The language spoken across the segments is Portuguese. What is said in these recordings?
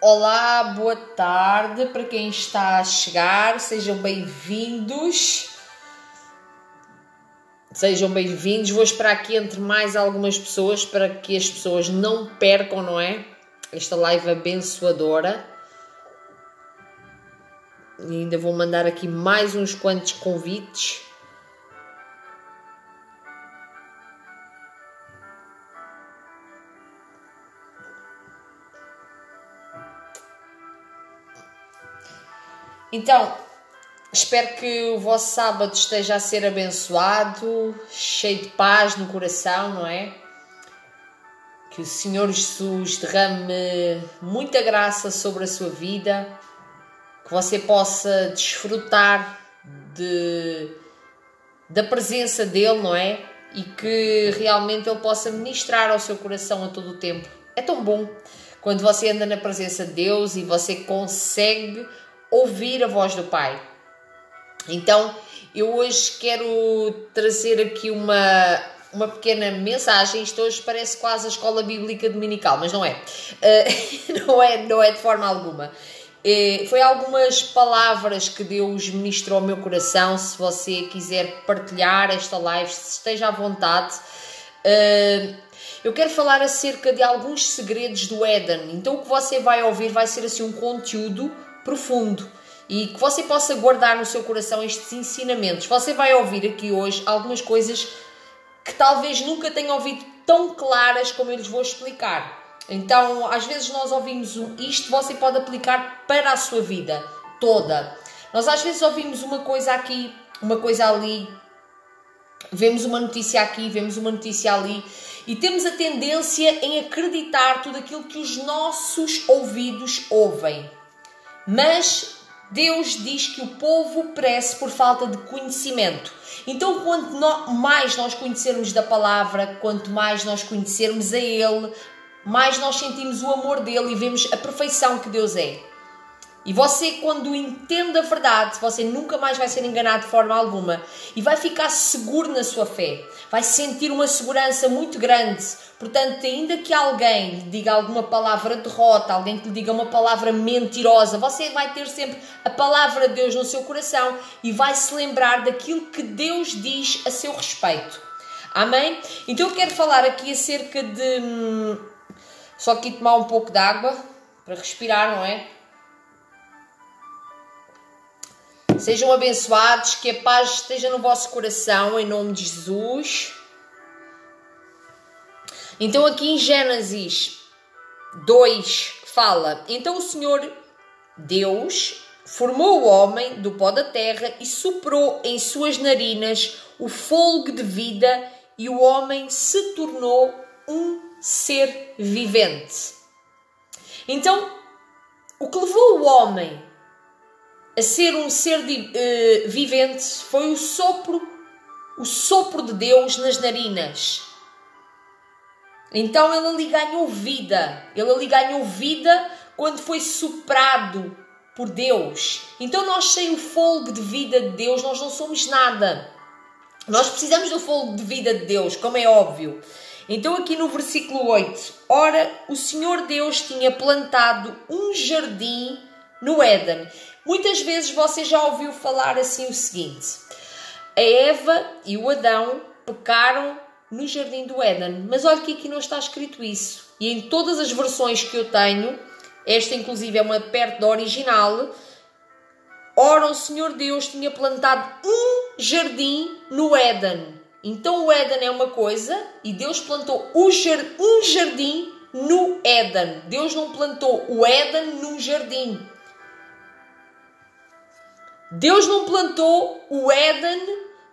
Olá, boa tarde para quem está a chegar, sejam bem-vindos. Vou esperar aqui entre mais algumas pessoas para que as pessoas não percam, não é? Esta live abençoadora. E ainda vou mandar aqui mais uns quantos convites. Então, espero que o vosso sábado esteja a ser abençoado, cheio de paz no coração, não é? Que o Senhor Jesus derrame muita graça sobre a sua vida, que você possa desfrutar da presença dEle, não é? E que realmente Ele possa ministrar ao seu coração a todo o tempo. É tão bom quando você anda na presença de Deus e você consegue ouvir a voz do Pai. Então, eu hoje quero trazer aqui uma pequena mensagem. Isto hoje parece quase a escola bíblica dominical, mas não é. Não é de forma alguma. Foi algumas palavras que Deus ministrou ao meu coração. Se você quiser partilhar esta live, esteja à vontade. Eu quero falar acerca de alguns segredos do Éden. Então o que você vai ouvir vai ser assim um conteúdo profundo e que você possa guardar no seu coração estes ensinamentos. Você vai ouvir aqui hoje algumas coisas que talvez nunca tenha ouvido tão claras como eu lhes vou explicar. Então, às vezes nós ouvimos isto, você pode aplicar para a sua vida toda. Nós às vezes ouvimos uma coisa aqui, uma coisa ali, vemos uma notícia aqui, vemos uma notícia ali e temos a tendência em acreditar tudo aquilo que os nossos ouvidos ouvem. Mas Deus diz que o povo perece por falta de conhecimento. Então, quanto mais nós conhecermos da palavra, quanto mais nós conhecermos a Ele, mais nós sentimos o amor dEle e vemos a perfeição que Deus é. E você, quando entende a verdade, você nunca mais vai ser enganado de forma alguma e vai ficar seguro na sua fé. Vai sentir uma segurança muito grande. Portanto, ainda que alguém lhe diga alguma palavra de derrota, alguém que lhe diga uma palavra mentirosa, você vai ter sempre a palavra de Deus no seu coração e vai se lembrar daquilo que Deus diz a seu respeito. Amém? Então eu quero falar aqui acerca de... Só aqui tomar um pouco de água para respirar, não é? Sejam abençoados, que a paz esteja no vosso coração, em nome de Jesus. Então aqui em Gênesis 2 fala: então o Senhor Deus formou o homem do pó da terra e soprou em suas narinas o fôlego de vida e o homem se tornou um ser vivente. Então, o que levou o homem a ser um ser vivente foi o sopro de Deus nas narinas. Então ele ali ganhou vida. Ele ali ganhou vida quando foi soprado por Deus. Então nós, sem o fôlego de vida de Deus, nós não somos nada. Nós precisamos do fôlego de vida de Deus, como é óbvio. Então aqui no versículo 8. Ora, o Senhor Deus tinha plantado um jardim no Éden. Muitas vezes você já ouviu falar assim o seguinte: a Eva e o Adão pecaram no jardim do Éden. Mas olha que aqui não está escrito isso. E em todas as versões que eu tenho, esta inclusive é uma perto da original, ora o Senhor Deus tinha plantado um jardim no Éden. Então o Éden é uma coisa e Deus plantou um jardim no Éden. Deus não plantou o Éden num jardim. Deus não plantou o Éden,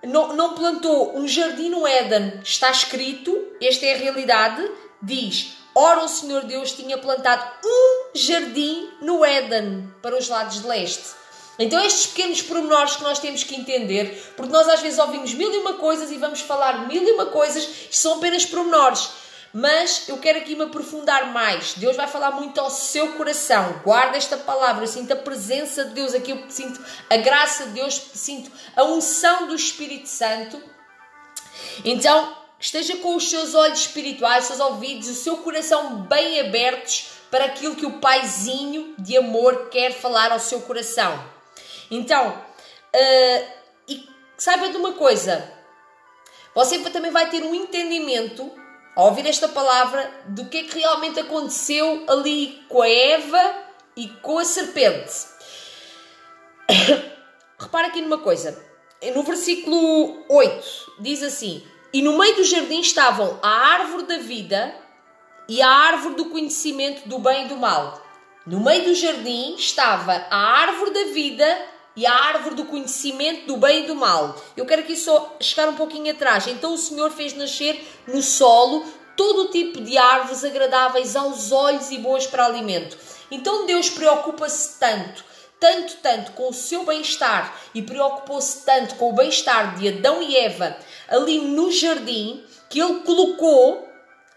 não plantou um jardim no Éden. Está escrito, esta é a realidade, diz: ora o Senhor Deus tinha plantado um jardim no Éden, para os lados de leste. Então estes pequenos pormenores que nós temos que entender, porque nós às vezes ouvimos mil e uma coisas e vamos falar mil e uma coisas, isto são apenas pormenores. Mas eu quero aqui me aprofundar mais. Deus vai falar muito ao seu coração. Guarda esta palavra. Eu sinto a presença de Deus aqui. Eu sinto a graça de Deus. Sinto a unção do Espírito Santo. Então, esteja com os seus olhos espirituais, os seus ouvidos, o seu coração bem abertos para aquilo que o paizinho de amor quer falar ao seu coração. Então, e saiba de uma coisa, você também vai ter um entendimento, ao ouvir esta palavra, do que é que realmente aconteceu ali com a Eva e com a serpente. Repara aqui numa coisa, no versículo 8, diz assim: e no meio do jardim estavam a árvore da vida e a árvore do conhecimento do bem e do mal. No meio do jardim estava a árvore da vida e a árvore do conhecimento do bem e do mal. Eu quero aqui só chegar um pouquinho atrás. Então o Senhor fez nascer no solo todo o tipo de árvores agradáveis aos olhos e boas para alimento. Então Deus preocupa-se tanto com o seu bem-estar e preocupou-se tanto com o bem-estar de Adão e Eva ali no jardim, que Ele colocou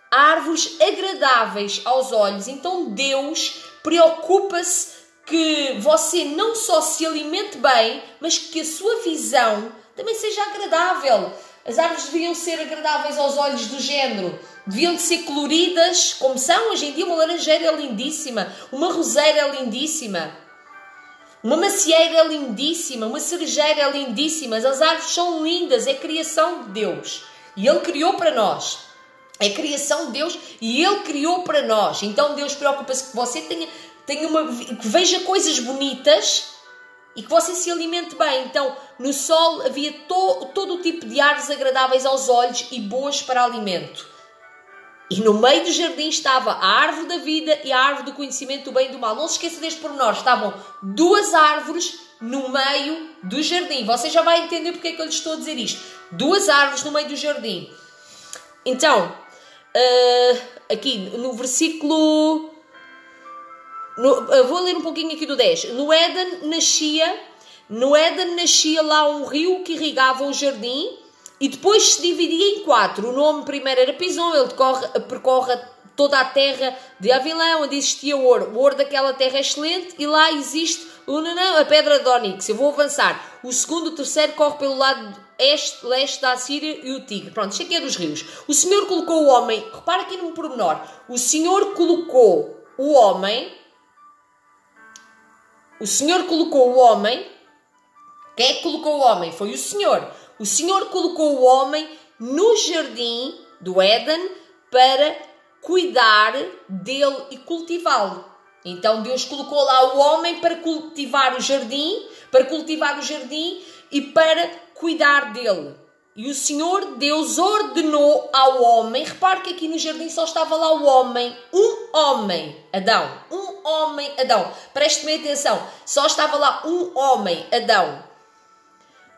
árvores agradáveis aos olhos. Então Deus preocupa-se que você não só se alimente bem, mas que a sua visão também seja agradável. As árvores deviam ser agradáveis aos olhos, do género, deviam de ser coloridas, como são hoje em dia. Uma laranjeira é lindíssima, uma roseira é lindíssima, uma macieira é lindíssima, uma cerejeira é lindíssima. As árvores são lindas, é criação de Deus. E Ele criou para nós. É criação de Deus e Ele criou para nós. Então Deus preocupa-se que você que veja coisas bonitas e que você se alimente bem. Então, no sol havia todo o tipo de árvores agradáveis aos olhos e boas para alimento. E no meio do jardim estava a árvore da vida e a árvore do conhecimento do bem e do mal. Não se esqueça deste pormenor. Estavam duas árvores no meio do jardim. Você já vai entender porque é que eu lhe estou a dizer isto. Duas árvores no meio do jardim. Então, aqui no versículo... vou ler um pouquinho aqui do 10. No Éden nascia lá um rio que irrigava o jardim e depois se dividia em 4. O nome primeiro era Pison, ele percorre toda a terra de Avilão, onde existia ouro. O ouro daquela terra é excelente e lá existe a pedra de Ónix. Eu vou avançar. O segundo, o terceiro corre pelo lado leste da Assíria e o Tigre. Pronto, isto aqui é dos rios. O Senhor colocou o homem, repara aqui num pormenor, o Senhor colocou o homem. Quem é que colocou o homem? Foi o Senhor. O Senhor colocou o homem no jardim do Éden para cuidar dele e cultivá-lo. Então Deus colocou lá o homem para cultivar o jardim e para cuidar dele. E o Senhor Deus ordenou ao homem, repare que aqui no jardim só estava lá o homem, um homem, Adão. Preste bem atenção, só estava lá um homem, Adão,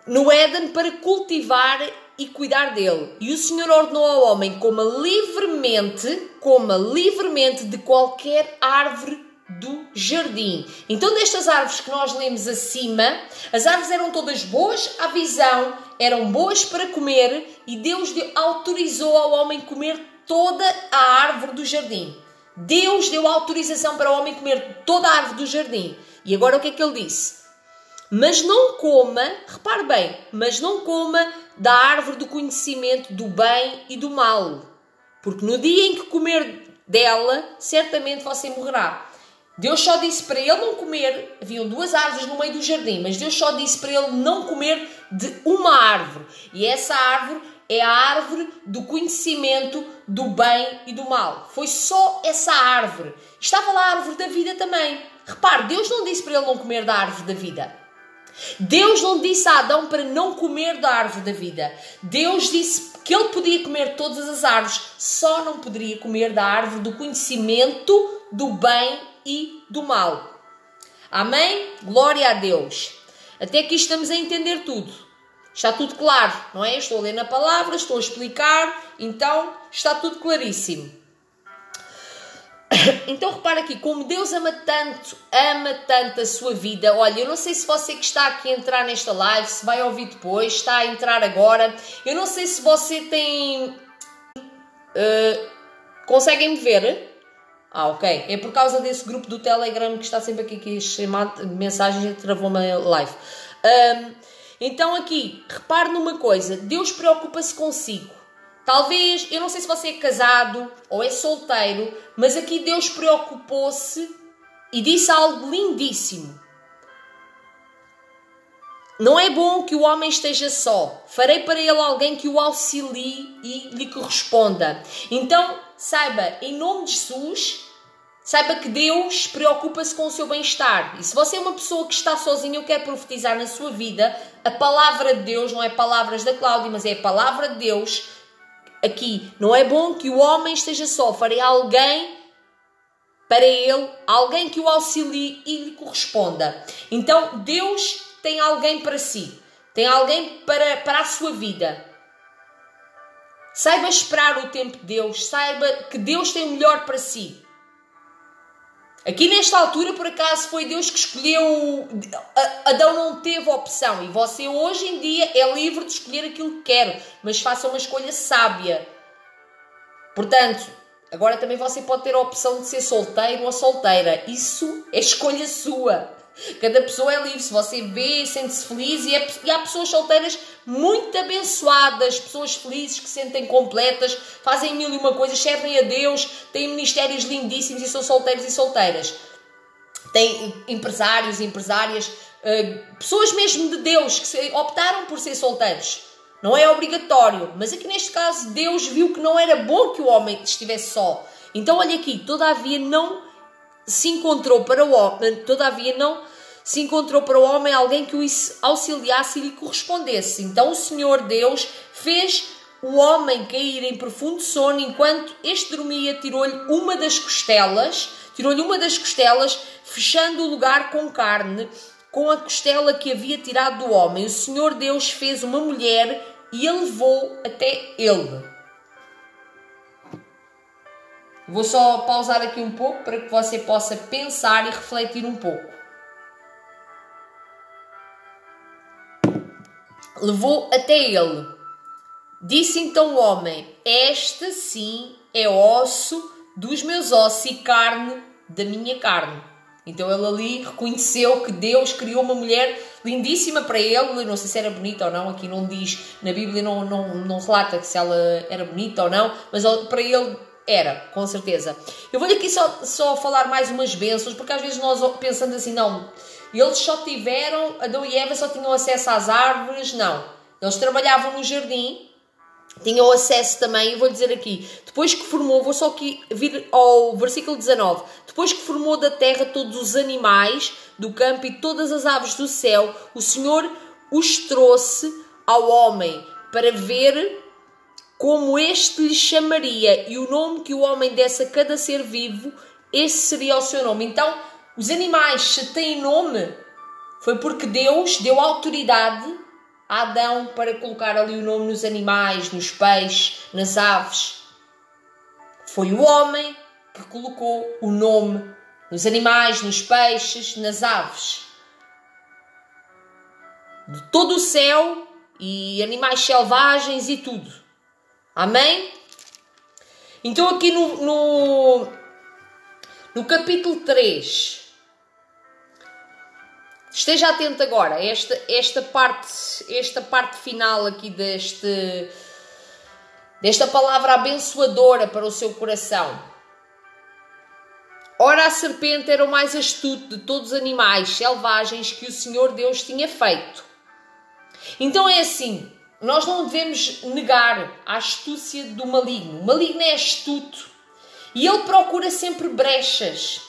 no Éden para cultivar e cuidar dele. E o Senhor ordenou ao homem coma livremente de qualquer árvore do jardim. Então, destas árvores que nós lemos acima, as árvores eram todas boas à visão, eram boas para comer, e Deus autorizou ao homem comer toda a árvore do jardim. Deus deu autorização para o homem comer toda a árvore do jardim. E agora o que é que ele disse? Mas não coma, repare bem, mas não coma da árvore do conhecimento do bem e do mal, porque no dia em que comer dela, certamente você morrerá. Deus só disse para ele não comer, haviam duas árvores no meio do jardim, mas Deus só disse para ele não comer de uma árvore. E essa árvore é a árvore do conhecimento do bem e do mal. Foi só essa árvore. Estava lá a árvore da vida também. Repare, Deus não disse para ele não comer da árvore da vida. Deus não disse a Adão para não comer da árvore da vida. Deus disse que ele podia comer todas as árvores, só não poderia comer da árvore do conhecimento do bem e do mal. Amém? Glória a Deus. Até aqui estamos a entender tudo. Está tudo claro, não é? Estou a ler na palavra, estou a explicar, então está tudo claríssimo. Então repara aqui, como Deus ama tanto a sua vida. Olha, eu não sei se você que está aqui a entrar nesta live, se vai ouvir depois, está a entrar agora. Eu não sei se você tem... conseguem me ver? Ok. É por causa desse grupo do Telegram que está sempre aqui a chamar de mensagens e travou-me a live. Então aqui, repare numa coisa. Deus preocupa-se consigo. Talvez, eu não sei se você é casado ou é solteiro, mas aqui Deus preocupou-se e disse algo lindíssimo. Não é bom que o homem esteja só. Farei para ele alguém que o auxilie e lhe corresponda. Então, saiba, em nome de Jesus, saiba que Deus preocupa-se com o seu bem-estar. E se você é uma pessoa que está sozinha, eu quero profetizar na sua vida a palavra de Deus, não é palavras da Cláudia, mas é a palavra de Deus. Aqui, não é bom que o homem esteja só. Farei alguém para ele, alguém que o auxilie e lhe corresponda. Então, Deus tem alguém para si. Tem alguém para a sua vida. Saiba esperar o tempo de Deus. Saiba que Deus tem o melhor para si. Aqui nesta altura, por acaso, foi Deus que escolheu. Adão não teve opção. E você hoje em dia é livre de escolher aquilo que quer. Mas faça uma escolha sábia. Portanto, agora também você pode ter a opção de ser solteiro ou solteira. Isso é escolha sua. Cada pessoa é livre. Se você vê, sente-se feliz. E há pessoas solteiras muito abençoadas. Pessoas felizes que se sentem completas. Fazem mil e uma coisas. Servem a Deus. Têm ministérios lindíssimos e são solteiros e solteiras. Tem empresários e empresárias. Pessoas mesmo de Deus que optaram por ser solteiros. Não é obrigatório. Mas aqui neste caso Deus viu que não era bom que o homem estivesse só. Então olha aqui. Todavia não se encontrou para o homem alguém que o auxiliasse e lhe correspondesse. Então o Senhor Deus fez o homem cair em profundo sono. Enquanto este dormia, tirou-lhe uma das costelas, fechando o lugar com carne, com a costela que havia tirado do homem. O Senhor Deus fez uma mulher e a levou até ele. Vou só pausar aqui um pouco para que você possa pensar e refletir um pouco. Levou até ele. Disse então o homem: esta sim é osso dos meus ossos e carne da minha carne. Então ele ali reconheceu que Deus criou uma mulher lindíssima para ele. Não sei se era bonita ou não, aqui não diz, na Bíblia não relata se ela era bonita ou não, mas para ele era, com certeza. Eu vou aqui só falar mais umas bênçãos, porque às vezes nós pensamos assim, não, eles só tiveram, Adão e Eva só tinham acesso às árvores, não. Eles trabalhavam no jardim, tinham acesso também, eu vou dizer aqui, depois que formou, vou só aqui vir ao versículo 19, depois que formou da terra todos os animais do campo e todas as aves do céu, o Senhor os trouxe ao homem para ver como este lhe chamaria, e o nome que o homem desse a cada ser vivo, esse seria o seu nome. Então, os animais, se têm nome, foi porque Deus deu autoridade a Adão para colocar ali o nome nos animais, nos peixes, nas aves. Foi o homem que colocou o nome nos animais, nos peixes, nas aves. De todo o céu e animais selvagens e tudo. Amém? Então aqui no capítulo 3, esteja atento agora a esta parte final aqui desta palavra abençoadora para o seu coração. Ora, a serpente era o mais astuto de todos os animais selvagens que o Senhor Deus tinha feito. Então é assim, nós não devemos negar a astúcia do maligno. O maligno é astuto e ele procura sempre brechas.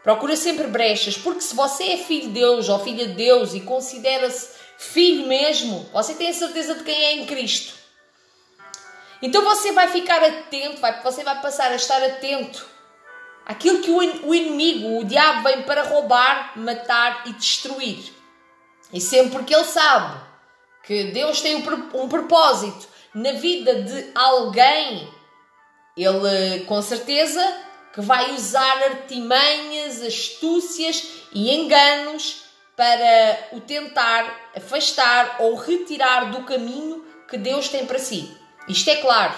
Porque se você é filho de Deus ou filha de Deus e considera-se filho mesmo, você tem a certeza de quem é em Cristo. Então você vai ficar atento, você vai passar a estar atento àquilo que o inimigo, o diabo, vem para roubar, matar e destruir. E sempre porque ele sabe que Deus tem um propósito na vida de alguém, ele com certeza que vai usar artimanhas, astúcias e enganos para o tentar afastar ou retirar do caminho que Deus tem para si. Isto é claro,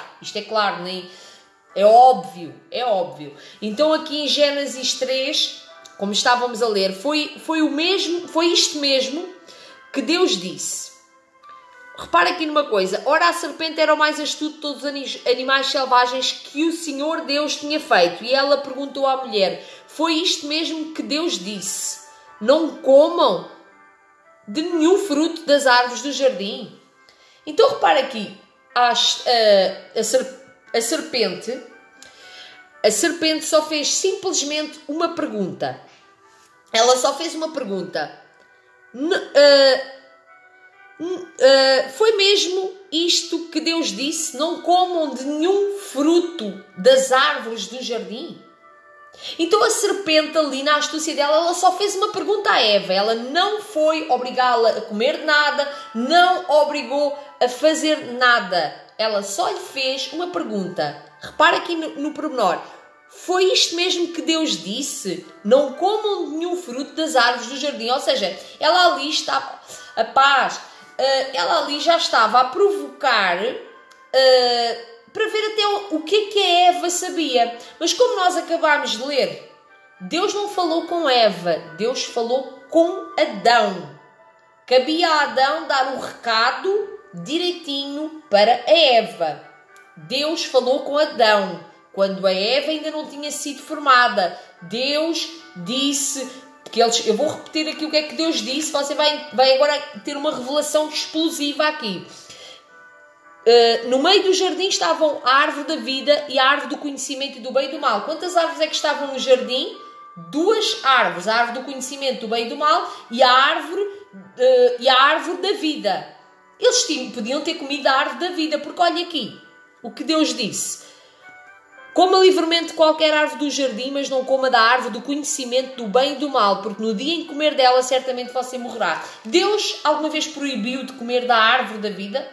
é óbvio. Então aqui em Gênesis 3, como estávamos a ler, foi isto mesmo que Deus disse. repara aqui numa coisa. Ora, a serpente era o mais astuto de todos os animais selvagens que o Senhor Deus tinha feito. E ela perguntou à mulher: foi isto mesmo que Deus disse? Não comam de nenhum fruto das árvores do jardim. Então repara aqui, a serpente só fez simplesmente uma pergunta. Ela só fez uma pergunta. Foi mesmo isto que Deus disse? Não comam de nenhum fruto das árvores do jardim? Então a serpente ali, na astúcia dela, ela só fez uma pergunta a Eva. Ela não foi obrigá-la a comer nada, não obrigou a fazer nada. Ela só lhe fez uma pergunta. Repara aqui no pormenor. Foi isto mesmo que Deus disse? Não comam de nenhum fruto das árvores do jardim. Ou seja, ela ali está a paz. Ela ali já estava a provocar para ver até o que a Eva sabia. Mas como nós acabámos de ler, Deus não falou com Eva, Deus falou com Adão. Cabia a Adão dar o recado direitinho para a Eva. Deus falou com Adão quando a Eva ainda não tinha sido formada. Deus disse que eu vou repetir aqui o que é que Deus disse. Você vai agora ter uma revelação explosiva aqui. No meio do jardim estavam a árvore da vida e a árvore do conhecimento e do bem e do mal. Quantas árvores é que estavam no jardim? 2 árvores. A árvore do conhecimento do bem e do mal e a árvore da vida. Eles podiam ter comido a árvore da vida, porque olha aqui o que Deus disse. Coma livremente qualquer árvore do jardim, mas não coma da árvore do conhecimento do bem e do mal, porque no dia em que comer dela, certamente você morrerá. Deus alguma vez proibiu de comer da árvore da vida?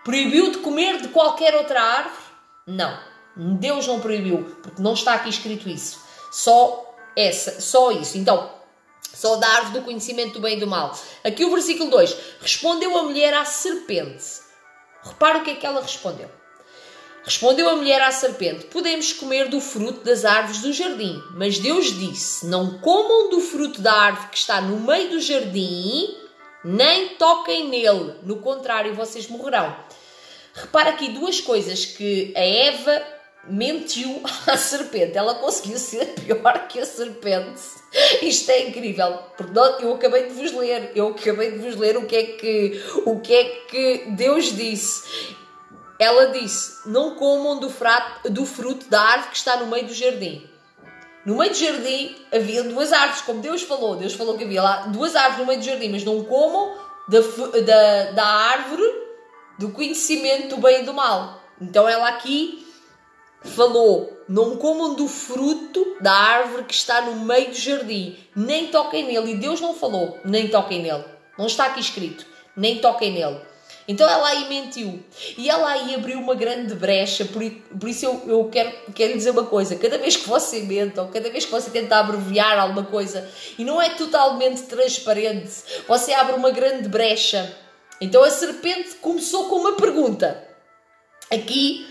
Proibiu de comer de qualquer outra árvore? Não. Deus não proibiu, porque não está aqui escrito isso. Só isso. Então, só da árvore do conhecimento do bem e do mal. Aqui o versículo 2. Respondeu a mulher à serpente. Repara o que é que ela respondeu. Respondeu a mulher à serpente: podemos comer do fruto das árvores do jardim. Mas Deus disse: não comam do fruto da árvore que está no meio do jardim, nem toquem nele. No contrário, vocês morrerão. Repara aqui 2 coisas que a Eva mentiu à serpente. Ela conseguiu ser pior que a serpente. Isto é incrível. Porque eu acabei de vos ler o que é que Deus disse. Ela disse: não comam do fruto da árvore que está no meio do jardim. No meio do jardim havia 2 árvores, como Deus falou. Deus falou que havia lá 2 árvores no meio do jardim, mas não comam da árvore do conhecimento do bem e do mal. Então ela aqui falou: não comam do fruto da árvore que está no meio do jardim, nem toquem nele. E Deus não falou: nem toquem nele. Não está aqui escrito: nem toquem nele. Então ela aí mentiu. E ela aí abriu uma grande brecha. Por isso eu quero dizer uma coisa. Cada vez que você mente, ou cada vez que você tenta abreviar alguma coisa e não é totalmente transparente, você abre uma grande brecha. Então a serpente começou com uma pergunta. Aqui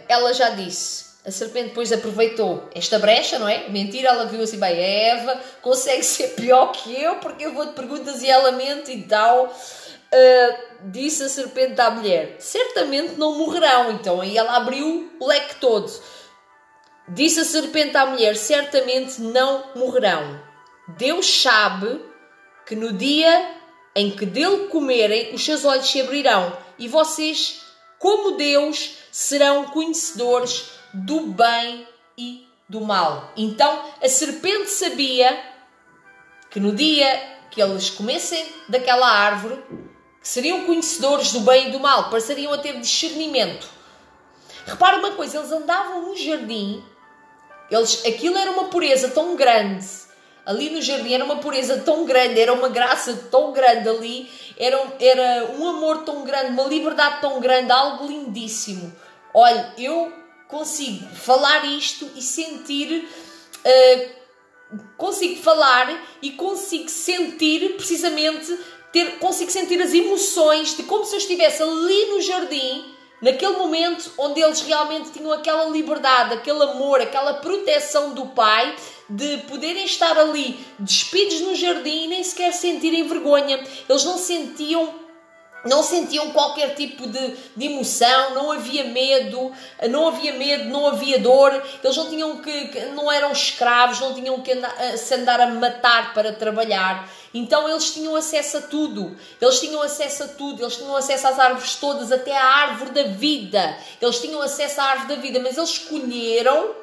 ela já disse. A serpente depois aproveitou esta brecha, não é? Mentira, ela viu assim: bem, a Eva consegue ser pior que eu, porque eu vou de perguntas e ela mente e tal. Disse a serpente à mulher: certamente não morrerão. Então aí ela abriu o leque todo. Disse a serpente à mulher: certamente não morrerão. Deus sabe que no dia em que dele comerem, os seus olhos se abrirão e vocês, como Deus, serão conhecedores do bem e do mal. Então a serpente sabia que no dia que eles comessem daquela árvore, seriam conhecedores do bem e do mal, passariam a ter discernimento. Repara uma coisa: eles andavam no jardim, aquilo era uma pureza tão grande, ali no jardim era uma pureza tão grande, era uma graça tão grande ali, era um amor tão grande, uma liberdade tão grande, algo lindíssimo. Olha, eu consigo falar isto e sentir, consigo falar e consigo sentir precisamente, consigo sentir as emoções de como se eu estivesse ali no jardim, naquele momento onde eles realmente tinham aquela liberdade, aquele amor, aquela proteção do Pai, de poderem estar ali despidos no jardim e nem sequer sentirem vergonha. Eles não sentiam Não sentiam qualquer tipo de emoção, não havia medo, não havia dor. Eles não tinham não eram escravos, não tinham que se andar a matar para trabalhar. Então eles tinham acesso a tudo. Eles tinham acesso às árvores todas, até à árvore da vida. Eles tinham acesso à árvore da vida, mas eles escolheram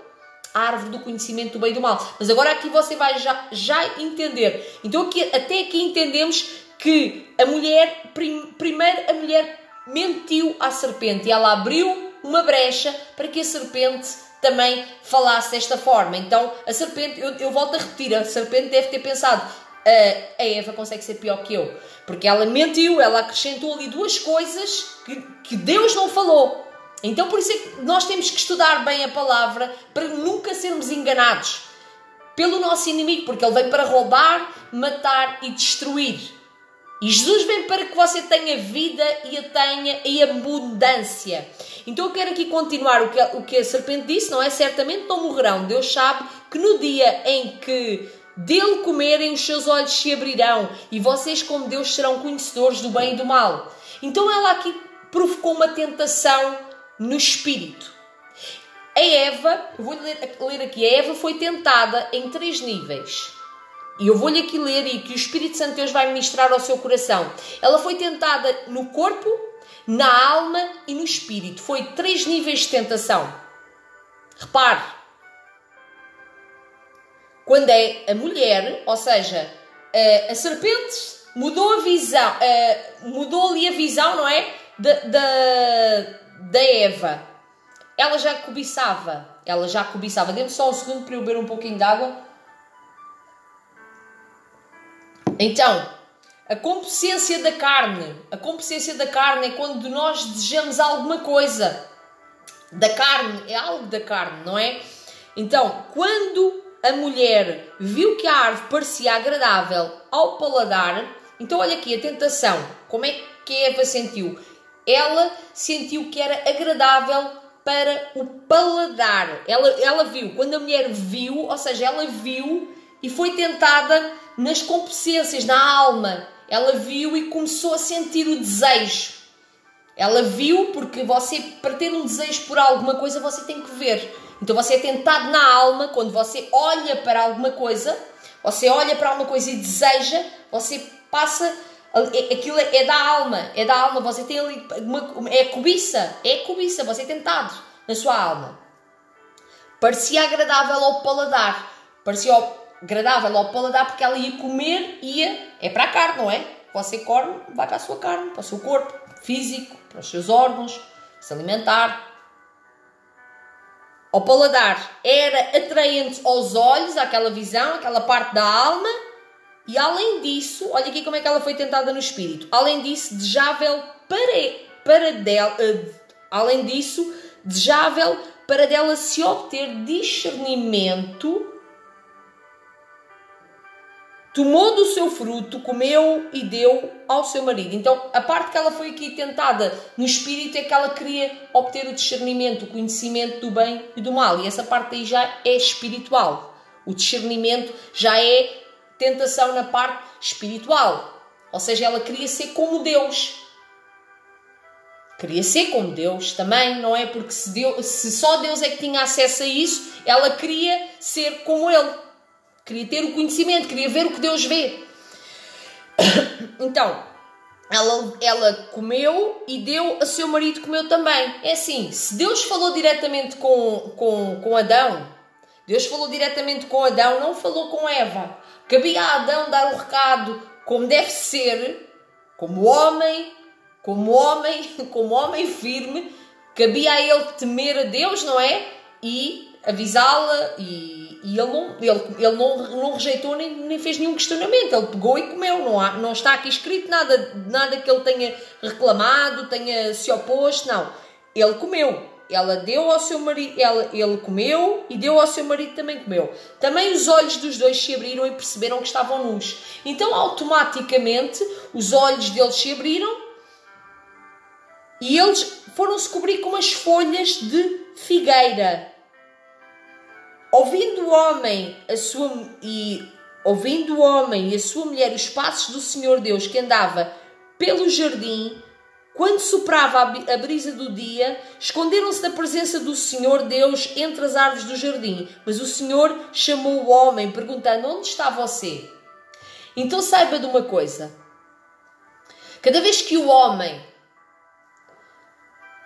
a árvore do conhecimento do bem e do mal. Mas agora aqui você vai já entender. Então até aqui entendemos que a mulher, primeiro a mulher mentiu à serpente e ela abriu uma brecha para que a serpente também falasse desta forma. Então a serpente, eu volto a repetir, a serpente deve ter pensado, a Eva consegue ser pior que eu, porque ela mentiu, ela acrescentou ali duas coisas que Deus não falou. Então por isso é que nós temos que estudar bem a palavra para nunca sermos enganados pelo nosso inimigo, porque ele veio para roubar, matar e destruir. E Jesus vem para que você tenha vida e a tenha em abundância. Então eu quero aqui continuar o que a serpente disse, não é? Certamente não morrerão. Deus sabe que no dia em que dele comerem, os seus olhos se abrirão e vocês, como Deus, serão conhecedores do bem e do mal. Então ela aqui provocou uma tentação no espírito. A Eva, eu vou ler aqui, a Eva foi tentada em 3 níveis. E eu vou-lhe aqui ler e que o Espírito Santo de Deus vai ministrar ao seu coração. Ela foi tentada no corpo, na alma e no espírito. Foi 3 níveis de tentação. Repare. Quando é a mulher, ou seja, a serpente mudou a visão, mudou ali a visão, não é? Da Eva. Ela já cobiçava. Dê-me só um segundo para eu beber um pouquinho de água. Então, a concupiscência da carne é quando nós desejamos alguma coisa da carne, é algo da carne, não é? Então, quando a mulher viu que a árvore parecia agradável ao paladar, então olha aqui a tentação, como é que Eva sentiu? Ela sentiu que era agradável para o paladar, ela viu, quando a mulher viu, ou seja, ela viu e foi tentada nas concupiscências, na alma. Ela viu e começou a sentir o desejo. Ela viu, porque você, para ter um desejo por alguma coisa, você tem que ver. Então você é tentado na alma, quando você olha para alguma coisa, e deseja, você passa, aquilo é da alma, você tem ali, é cobiça, você é tentado na sua alma. Parecia agradável ao paladar, agradável ao paladar, porque ela ia comer, é para a carne, não é? Você come, vai para a sua carne, para o seu corpo físico, para os seus órgãos, se alimentar. Ao paladar era atraente aos olhos, aquela visão, aquela parte da alma, e além disso, olha aqui como é que ela foi tentada no espírito. Além disso, desejável para dela se obter discernimento. Tomou do seu fruto, comeu e deu ao seu marido. Então, a parte que ela foi aqui tentada no espírito é que ela queria obter o discernimento, o conhecimento do bem e do mal. E essa parte aí já é espiritual. O discernimento já é tentação na parte espiritual. Ou seja, ela queria ser como Deus. Queria ser como Deus também, não é? Porque se só Deus é que tinha acesso a isso, ela queria ser como Ele. Queria ter o conhecimento, queria ver o que Deus vê. Então, ela comeu e deu a seu marido, comeu também. É assim, se Deus falou diretamente com Adão, não falou com Eva. Cabia a Adão dar o recado como deve ser, como homem firme, cabia a ele temer a Deus, não é? E avisá-la, e ele não rejeitou nem fez nenhum questionamento. Ele pegou e comeu. Não está aqui escrito nada que ele tenha reclamado, tenha se oposto, não. Ele comeu. Ela deu ao seu marido, ele comeu e deu ao seu marido, também comeu. Também os olhos dos dois se abriram e perceberam que estavam nus. Então automaticamente os olhos deles se abriram e eles foram-se cobrir com as folhas de figueira. Ouvindo o homem e a sua mulher os passos do Senhor Deus que andava pelo jardim, quando soprava a brisa do dia, esconderam-se da presença do Senhor Deus entre as árvores do jardim. Mas o Senhor chamou o homem, perguntando: onde está você? Então saiba de uma coisa. Cada vez que o homem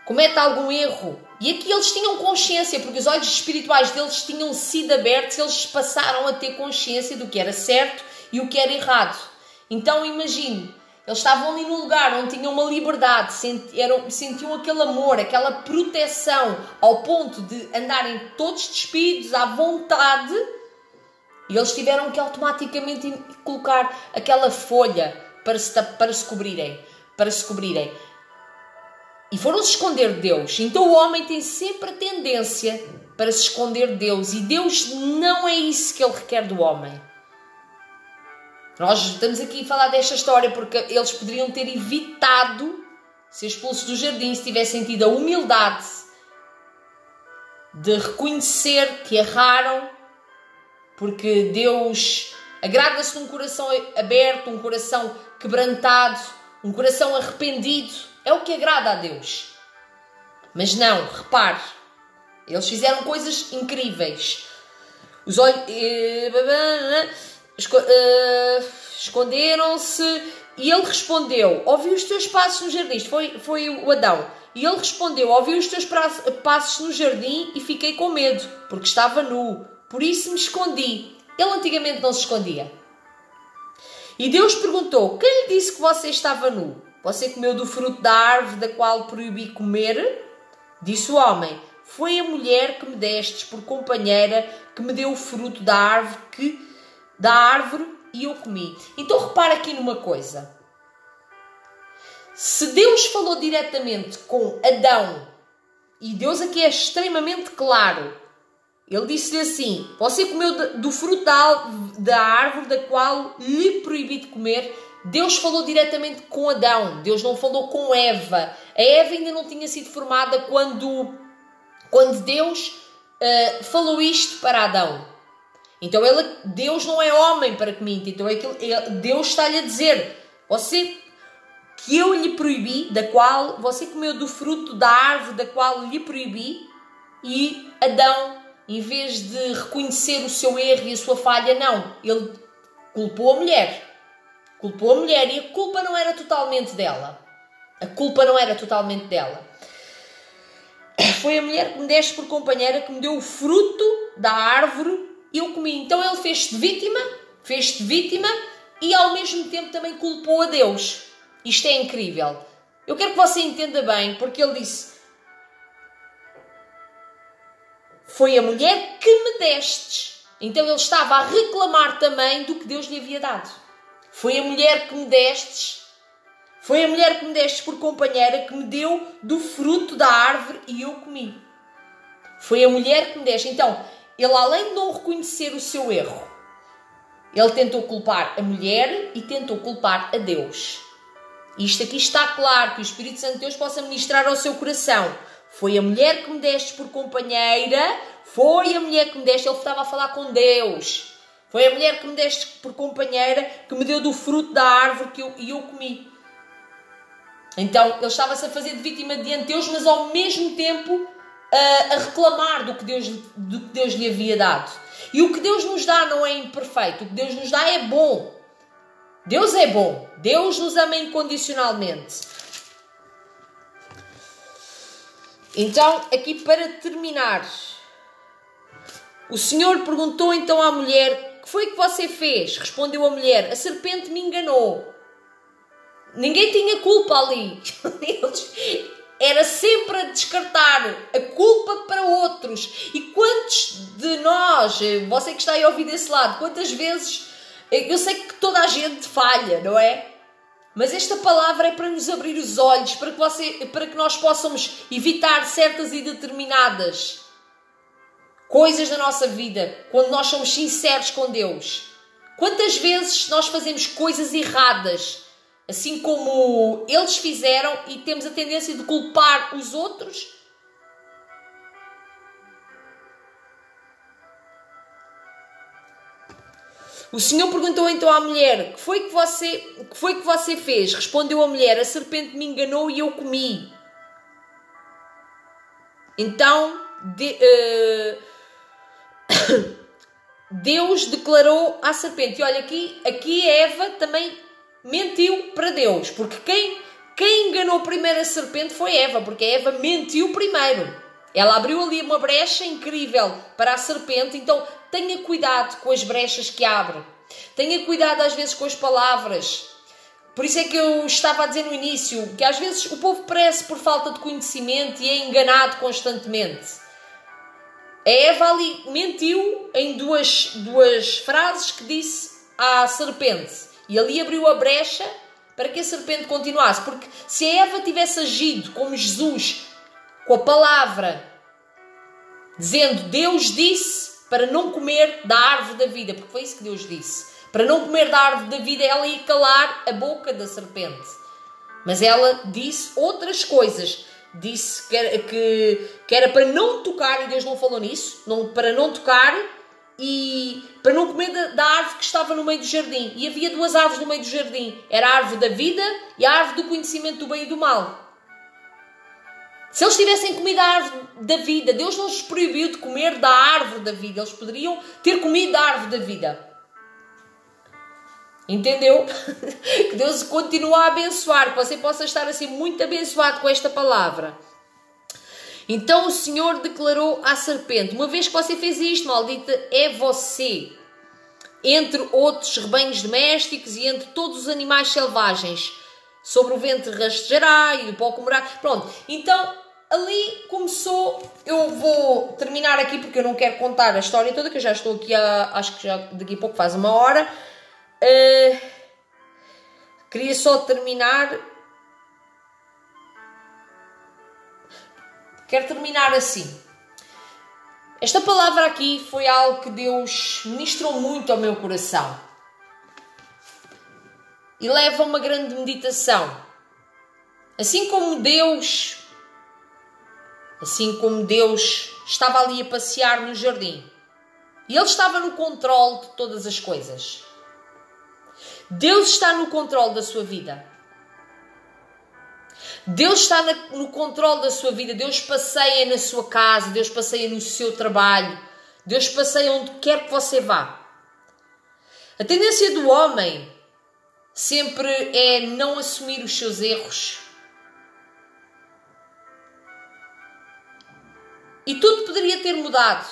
comete algum erro, e aqui eles tinham consciência, porque os olhos espirituais deles tinham sido abertos, eles passaram a ter consciência do que era certo e o que era errado. Então imagine, eles estavam ali num lugar onde tinham uma liberdade, sentiam aquele amor, aquela proteção, ao ponto de andarem todos despidos, à vontade, e eles tiveram que automaticamente colocar aquela folha para se cobrirem. E foram-se esconder de Deus. Então o homem tem sempre a tendência para se esconder de Deus. E Deus não é isso que Ele requer do homem. Nós estamos aqui a falar desta história porque eles poderiam ter evitado ser expulsos do jardim se tivessem tido a humildade de reconhecer que erraram, porque Deus agrada-se de um coração aberto, um coração quebrantado, um coração arrependido. É o que agrada a Deus. Mas não, repare, eles fizeram coisas incríveis. Os olhos esconderam-se e ele respondeu: ouvi os teus passos no jardim. Foi o Adão. E ele respondeu: ouvi os teus passos no jardim e fiquei com medo, porque estava nu. Por isso me escondi. Ele antigamente não se escondia. E Deus perguntou: quem lhe disse que você estava nu? Você comeu do fruto da árvore da qual proibi comer? Disse o homem: foi a mulher que me destes por companheira que me deu o fruto da árvore e eu comi. Então repara aqui numa coisa. Se Deus falou diretamente com Adão, e Deus aqui é extremamente claro, Ele disse-lhe assim: você comeu do fruto da árvore da qual lhe proibi de comer. Deus falou diretamente com Adão. Deus não falou com Eva. A Eva ainda não tinha sido formada quando Deus falou isto para Adão. Então Deus não é homem para que minta. Então Deus está-lhe a dizer: que eu lhe proibi, da qual você comeu do fruto da árvore da qual lhe proibi. E Adão, em vez de reconhecer o seu erro e a sua falha, não. Ele culpou a mulher. E a culpa não era totalmente dela. Foi a mulher que me deste por companheira que me deu o fruto da árvore e eu comi. Então ele fez-te vítima e ao mesmo tempo também culpou a Deus. Isto é incrível. Eu quero que você entenda bem, porque ele disse: foi a mulher que me destes. Então ele estava a reclamar também do que Deus lhe havia dado. Foi a mulher que me destes por companheira que me deu do fruto da árvore e eu comi. Foi a mulher que me deste. Então, ele além de não reconhecer o seu erro, ele tentou culpar a mulher e tentou culpar a Deus. Isto aqui está claro, que o Espírito Santo de Deus possa ministrar ao seu coração. Foi a mulher que me deste por companheira, ele estava a falar com Deus. Foi a mulher que me deste por companheira que me deu do fruto da árvore e eu comi. Então, ele estava-se a fazer de vítima diante de Deus, mas ao mesmo tempo a reclamar do que Deus lhe havia dado. E o que Deus nos dá não é imperfeito. O que Deus nos dá é bom. Deus é bom. Deus nos ama incondicionalmente. Então, aqui para terminar, o Senhor perguntou então à mulher: que foi que você fez? Respondeu a mulher: a serpente me enganou. Ninguém tinha culpa ali. Era sempre a descartar a culpa para outros. E quantos de nós, você que está aí a ouvir desse lado, quantas vezes, eu sei que toda a gente falha, não é? Mas esta palavra é para nos abrir os olhos, para que nós possamos evitar certas e determinadas coisas da nossa vida, quando nós somos sinceros com Deus. Quantas vezes nós fazemos coisas erradas, assim como eles fizeram, e temos a tendência de culpar os outros? O Senhor perguntou então à mulher: que foi que você fez? Respondeu a mulher: a serpente me enganou e eu comi. Então Deus declarou à serpente, e olha aqui Eva também mentiu para Deus, porque quem enganou primeiro a serpente foi Eva, porque a Eva mentiu primeiro. Ela abriu ali uma brecha incrível para a serpente, então tenha cuidado com as brechas que abre. Tenha cuidado às vezes com as palavras. Por isso é que eu estava a dizer no início, que às vezes o povo perece por falta de conhecimento e é enganado constantemente. A Eva ali mentiu em duas frases que disse à serpente. E ali abriu a brecha para que a serpente continuasse. Porque se a Eva tivesse agido como Jesus, com a palavra, dizendo Deus disse para não comer da árvore da vida, porque foi isso que Deus disse. Para não comer da árvore da vida, ela ia calar a boca da serpente. Mas ela disse outras coisas. Disse que era para não tocar, e Deus não falou nisso, para não tocar e para não comer da árvore que estava no meio do jardim. E havia duas árvores no meio do jardim. Era a árvore da vida e a árvore do conhecimento do bem e do mal. Se eles tivessem comido a árvore da vida, Deus não os proibiu de comer da árvore da vida. Eles poderiam ter comido da árvore da vida. Entendeu? Que Deus continua a abençoar, que você possa estar assim muito abençoado com esta palavra. Então o Senhor declarou à serpente: uma vez que você fez isto, maldita é você, entre outros rebanhos domésticos e entre todos os animais selvagens, sobre o ventre rastejará e do pó comerá. Pronto, então ali começou. Eu vou terminar aqui porque eu não quero contar a história toda, que eu já estou aqui acho que já daqui a pouco faz uma hora. Queria só terminar. Quero terminar assim. Esta palavra aqui foi algo que Deus ministrou muito ao meu coração e leva a uma grande meditação. Assim como Deus estava ali a passear no jardim e Ele estava no controle de todas as coisas. Deus está no controle da sua vida. Deus está no controle da sua vida. Deus passeia na sua casa. Deus passeia no seu trabalho. Deus passeia onde quer que você vá. A tendência do homem sempre é não assumir os seus erros. E tudo poderia ter mudado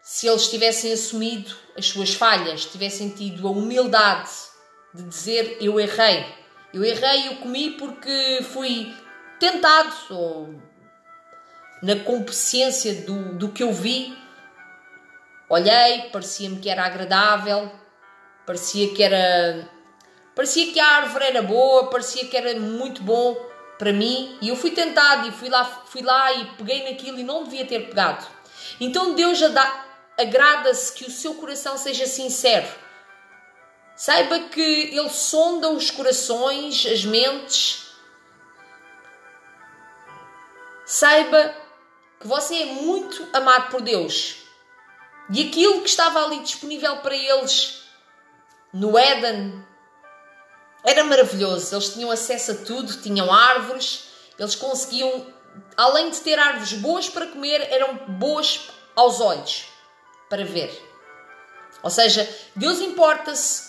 se eles tivessem assumido as suas falhas, tivessem tido a humildade de dizer: eu errei, eu comi porque fui tentado, ou na concupiscência do que eu vi, olhei, parecia-me que era agradável, parecia que a árvore era boa, parecia que era muito bom para mim, e eu fui tentado e fui lá e peguei naquilo e não devia ter pegado. Então Deus agrada-se que o seu coração seja sincero. Saiba que Ele sonda os corações, as mentes. Saiba que você é muito amado por Deus. E aquilo que estava ali disponível para eles no Éden era maravilhoso. Eles tinham acesso a tudo, tinham árvores. Eles conseguiam, além de ter árvores boas para comer, eram boas aos olhos para ver. Ou seja, Deus importa-se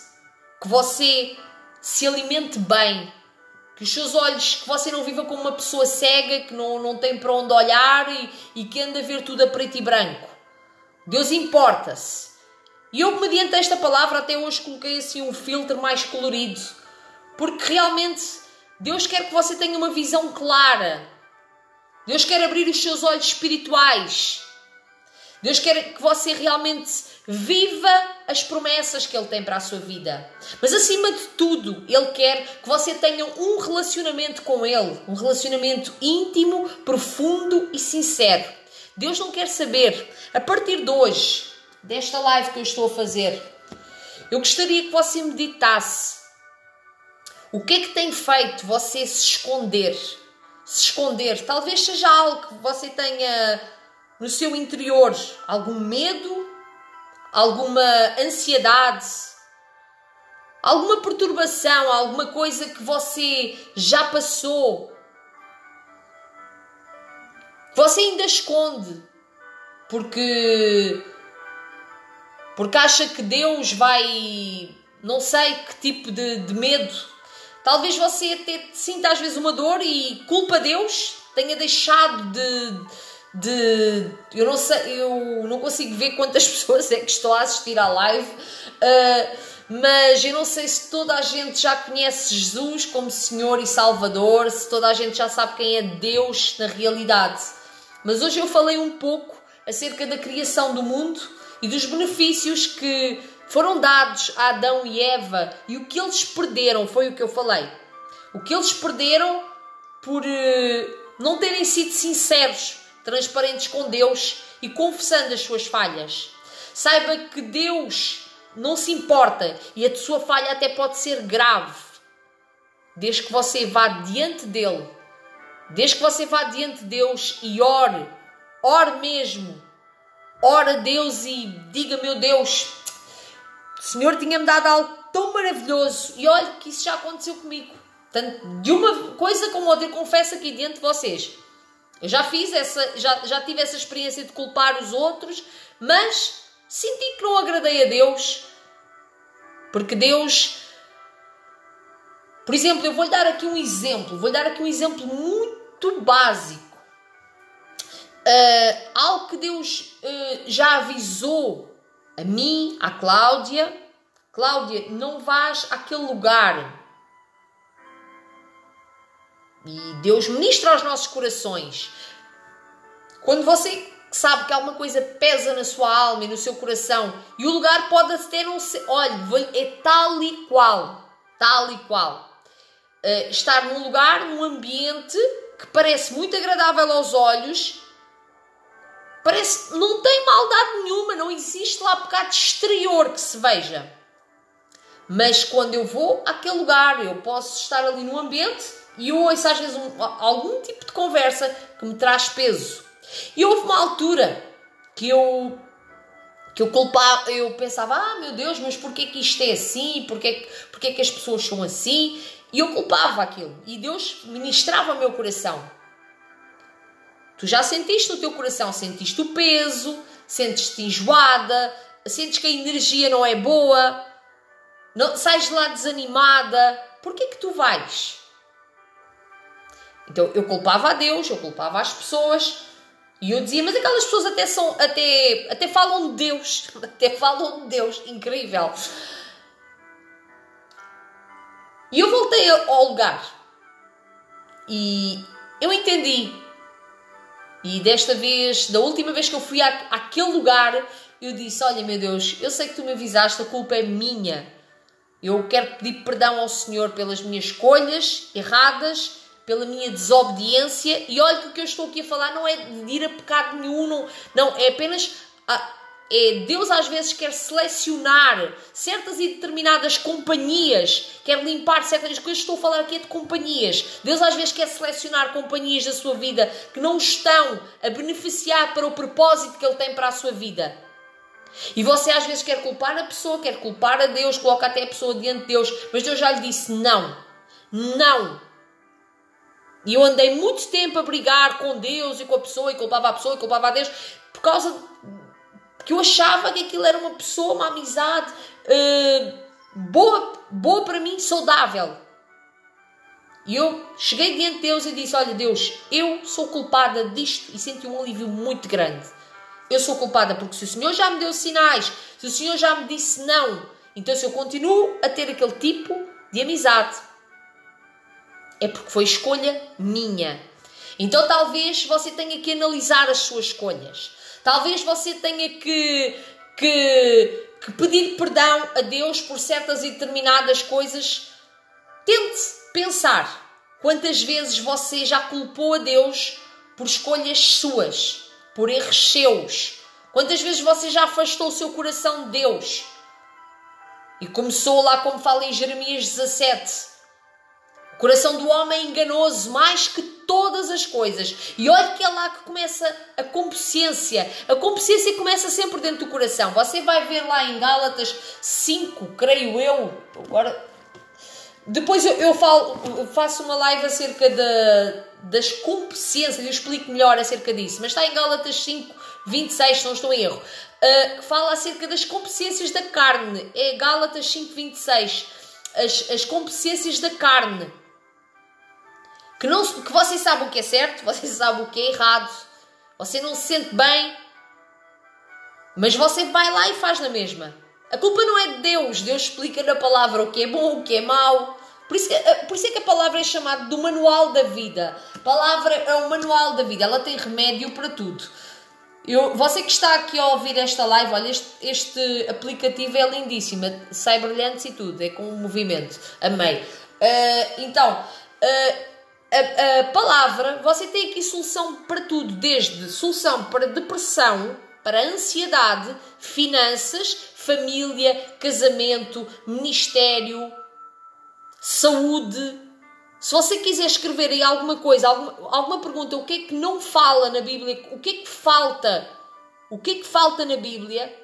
que você se alimente bem, que os seus olhos, que você não viva como uma pessoa cega, que não tem para onde olhar e que anda a ver tudo a preto e branco. Deus importa-se. E eu, mediante esta palavra, até hoje coloquei assim um filtro mais colorido, porque realmente Deus quer que você tenha uma visão clara. Deus quer abrir os seus olhos espirituais. Deus quer que você realmente viva as promessas que Ele tem para a sua vida. Mas acima de tudo, Ele quer que você tenha um relacionamento com Ele. Um relacionamento íntimo, profundo e sincero. Deus não quer saber. A partir de hoje, desta live que eu estou a fazer, eu gostaria que você meditasse. O que é que tem feito você se esconder? Se esconder. Talvez seja algo que você tenha no seu interior. Algum medo, alguma ansiedade, alguma perturbação, alguma coisa que você já passou, você ainda esconde, porque acha que Deus vai, não sei que tipo de medo. Talvez você até sinta às vezes uma dor e culpa Deus, tenha deixado eu não sei, eu não consigo ver quantas pessoas é que estão a assistir à live, mas eu não sei se toda a gente já conhece Jesus como Senhor e Salvador, se toda a gente já sabe quem é Deus na realidade. Mas hoje eu falei um pouco acerca da criação do mundo e dos benefícios que foram dados a Adão e Eva, e o que eles perderam foi o que eu falei. O que eles perderam por não terem sido sinceros, transparentes com Deus e confessando as suas falhas. Saiba que Deus não se importa, e a sua falha até pode ser grave, desde que você vá diante dele, desde que você vá diante de Deus e ore mesmo, ore a Deus e diga: meu Deus, o Senhor tinha-me dado algo tão maravilhoso, e olha que isso já aconteceu comigo, tanto de uma coisa como outra. Eu confesso aqui diante de vocês, eu já tive essa experiência de culpar os outros, mas senti que não agradei a Deus, porque Deus, por exemplo, eu vou-lhe dar aqui um exemplo muito básico, algo que Deus já avisou a mim, à Cláudia: não vás àquele lugar. E Deus ministra aos nossos corações. Quando você sabe que alguma coisa pesa na sua alma e no seu coração, e o lugar pode até não ser, olha, é tal e qual. Estar num lugar, num ambiente que parece muito agradável aos olhos, não tem maldade nenhuma, não existe lá pecado exterior que se veja. Mas quando eu vou àquele lugar, eu posso estar ali num ambiente e eu ouço às vezes algum tipo de conversa que me traz peso. E houve uma altura que eu culpava, eu pensava: meu Deus, mas porquê que isto é assim? Porquê que as pessoas são assim? E eu culpava aquilo. E Deus ministrava o meu coração. Tu já sentiste no teu coração, sentiste o peso, sentes-te enjoada, sentes que a energia não é boa, sais de lá desanimada. Porquê que tu vais? Então eu culpava a Deus, eu culpava as pessoas, e eu dizia: mas aquelas pessoas até falam de Deus, incrível. E eu voltei ao lugar e eu entendi. E desta vez, da última vez que eu fui àquele lugar, eu disse: olha, meu Deus, eu sei que tu me avisaste, a culpa é minha. Eu quero pedir perdão ao Senhor pelas minhas escolhas erradas, pela minha desobediência. E olha que o que eu estou aqui a falar não é de ir a pecado nenhum, não, é apenas... Deus às vezes quer selecionar certas e determinadas companhias, quer limpar certas coisas. Estou a falar aqui de companhias. Deus às vezes quer selecionar companhias da sua vida que não estão a beneficiar para o propósito que Ele tem para a sua vida. E você às vezes quer culpar a pessoa, quer culpar a Deus, coloca até a pessoa diante de Deus, mas Deus já lhe disse: não. E eu andei muito tempo a brigar com Deus e com a pessoa, e culpava a Deus, por causa que eu achava que aquilo era uma pessoa, uma amizade boa para mim, saudável. E eu cheguei diante de Deus e disse: olha, Deus, eu sou culpada disto, e senti um alívio muito grande. Eu sou culpada porque se o Senhor já me deu sinais, se o Senhor já me disse não, então se eu continuo a ter aquele tipo de amizade, é porque foi escolha minha. Então talvez você tenha que analisar as suas escolhas. Talvez você tenha que pedir perdão a Deus por certas e determinadas coisas. Tente pensar quantas vezes você já culpou a Deus por escolhas suas, por erros seus. Quantas vezes você já afastou o seu coração de Deus. E começou lá, como fala em Jeremias 17. O coração do homem é enganoso, mais que todas as coisas. E olha que é lá que começa a concupiscência. A concupiscência começa sempre dentro do coração. Você vai ver lá em Gálatas 5, creio eu. Agora, depois eu faço uma live acerca das concupiscências. Eu explico melhor acerca disso. Mas está em Gálatas 5, 26, se não estou em erro. Que fala acerca das concupiscências da carne. É Gálatas 5, 26. As concupiscências da carne. Que você sabe o que é certo, você sabe o que é errado. Você não se sente bem, mas você vai lá e faz na mesma. A culpa não é de Deus. Deus explica na palavra o que é bom, o que é mau. Por isso é que a palavra é chamada do manual da vida. A palavra é o manual da vida. Ela tem remédio para tudo. Você que está aqui a ouvir esta live, olha, este aplicativo é lindíssimo. Sai brilhante e tudo. É com um movimento. Amei. A palavra, você tem aqui solução para tudo, desde solução para depressão, para ansiedade, finanças, família, casamento, ministério, saúde. Se você quiser escrever aí alguma coisa, alguma pergunta, o que é que não fala na Bíblia, o que é que falta? O que é que falta na Bíblia?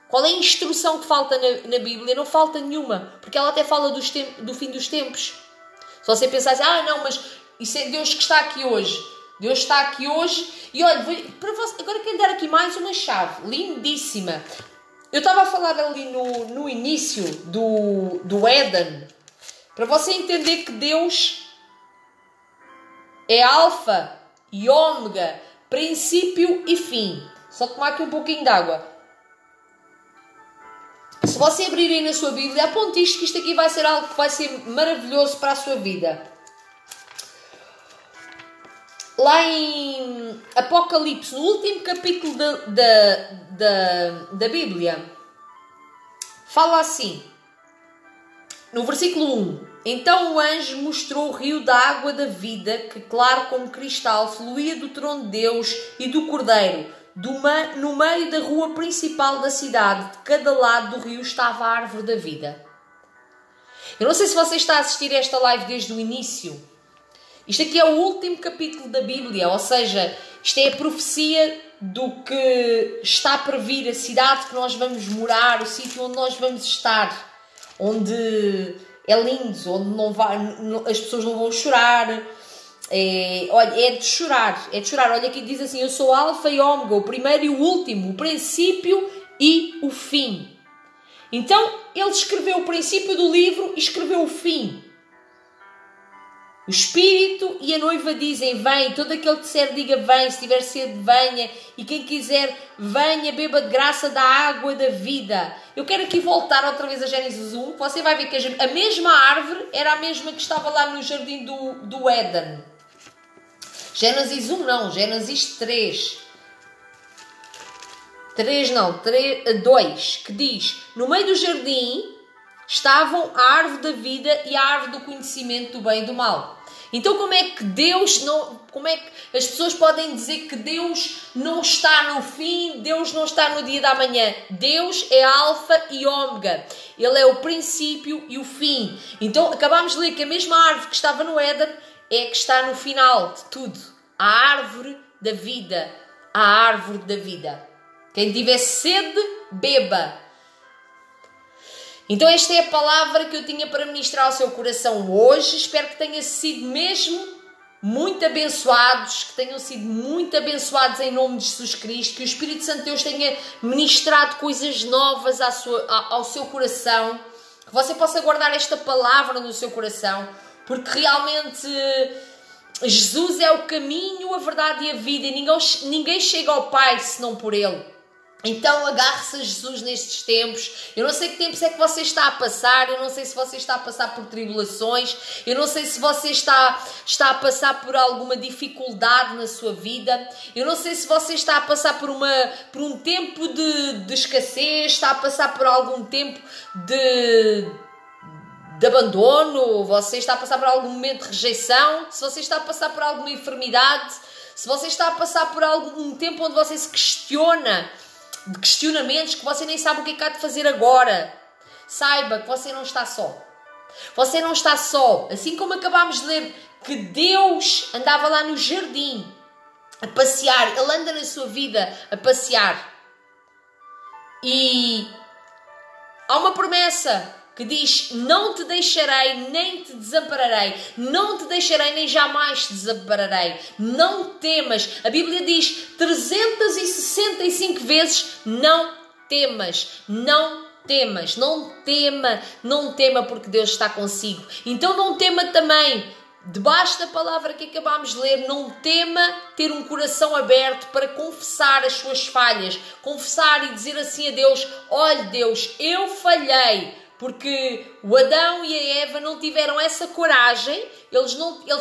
Qual é a instrução que falta na Bíblia? Não falta nenhuma, porque ela até fala do fim dos tempos. Se você pensar assim, não, mas isso é Deus que está aqui hoje. Deus está aqui hoje. E olha, para você, agora quero dar aqui mais uma chave. Lindíssima. Eu estava a falar ali no início do Éden. Para você entender que Deus é alfa e ômega. Princípio e fim. Só tomar aqui um pouquinho de água. Se você abrirem na sua Bíblia, aponte isto, que isto aqui vai ser algo que vai ser maravilhoso para a sua vida. Lá em Apocalipse, no último capítulo da Bíblia, fala assim, no versículo 1. Então o anjo mostrou o rio da água da vida, que claro como cristal, fluía do trono de Deus e do Cordeiro. No meio da rua principal da cidade, de cada lado do rio, estava a árvore da vida. Eu não sei se você está a assistir a esta live desde o início. Isto aqui é o último capítulo da Bíblia, ou seja, isto é a profecia do que está para vir, a cidade que nós vamos morar, o sítio onde nós vamos estar, onde é lindo, onde as pessoas não vão chorar. É de chorar. Olha aqui diz assim, eu sou alfa e ômega, o primeiro e o último, o princípio e o fim. Então, ele escreveu o princípio do livro e escreveu o fim. O Espírito e a noiva dizem, vem. Todo aquele que disser, diga, vem. Se tiver sede, venha. E quem quiser, venha, beba de graça da água da vida. Eu quero aqui voltar outra vez a Gênesis 1. Você vai ver que a mesma árvore era a mesma que estava lá no jardim do Éden. Gênesis 1 não, Gênesis 3. 2, que diz, no meio do jardim estavam a árvore da vida e a árvore do conhecimento do bem e do mal. Então como é que as pessoas podem dizer que Deus não está no fim, Deus não está no dia da manhã? Deus é alfa e ômega. Ele é o princípio e o fim. Então acabámos de ler que a mesma árvore que estava no Éden é que está no final de tudo. A árvore da vida. A árvore da vida. Quem tiver sede, beba. Então esta é a palavra que eu tinha para ministrar ao seu coração hoje. Espero que tenha sido mesmo muito abençoados, que tenham sido muito abençoados em nome de Jesus Cristo, que o Espírito Santo de Deus tenha ministrado coisas novas ao seu coração, que você possa guardar esta palavra no seu coração, porque realmente Jesus é o caminho, a verdade e a vida, e ninguém chega ao Pai senão por Ele. Então agarre-se a Jesus nestes tempos. Eu não sei que tempos é que você está a passar. Eu não sei se você está a passar por tribulações. Eu não sei se você está a passar por alguma dificuldade na sua vida. Eu não sei se você está a passar por um tempo de escassez. Está a passar por algum tempo de abandono. Você está a passar por algum momento de rejeição. Se você está a passar por alguma enfermidade. Se você está a passar por algum tempo onde você se questiona, de questionamentos que você nem sabe o que é que há de fazer agora, saiba que você não está só. Você não está só. Assim como acabámos de ler que Deus andava lá no jardim a passear. Ele anda na sua vida a passear. E há uma promessa que diz: não te deixarei, nem te desampararei. Não te deixarei, nem jamais te desampararei. Não temas. A Bíblia diz 365 vezes: não temas. Não temas. Não tema porque Deus está consigo. Então não tema também. Debaixo da palavra que acabámos de ler, não tema ter um coração aberto para confessar as suas falhas. Confessar e dizer assim a Deus: olha Deus, eu falhei. Porque o Adão e a Eva não tiveram essa coragem. Eles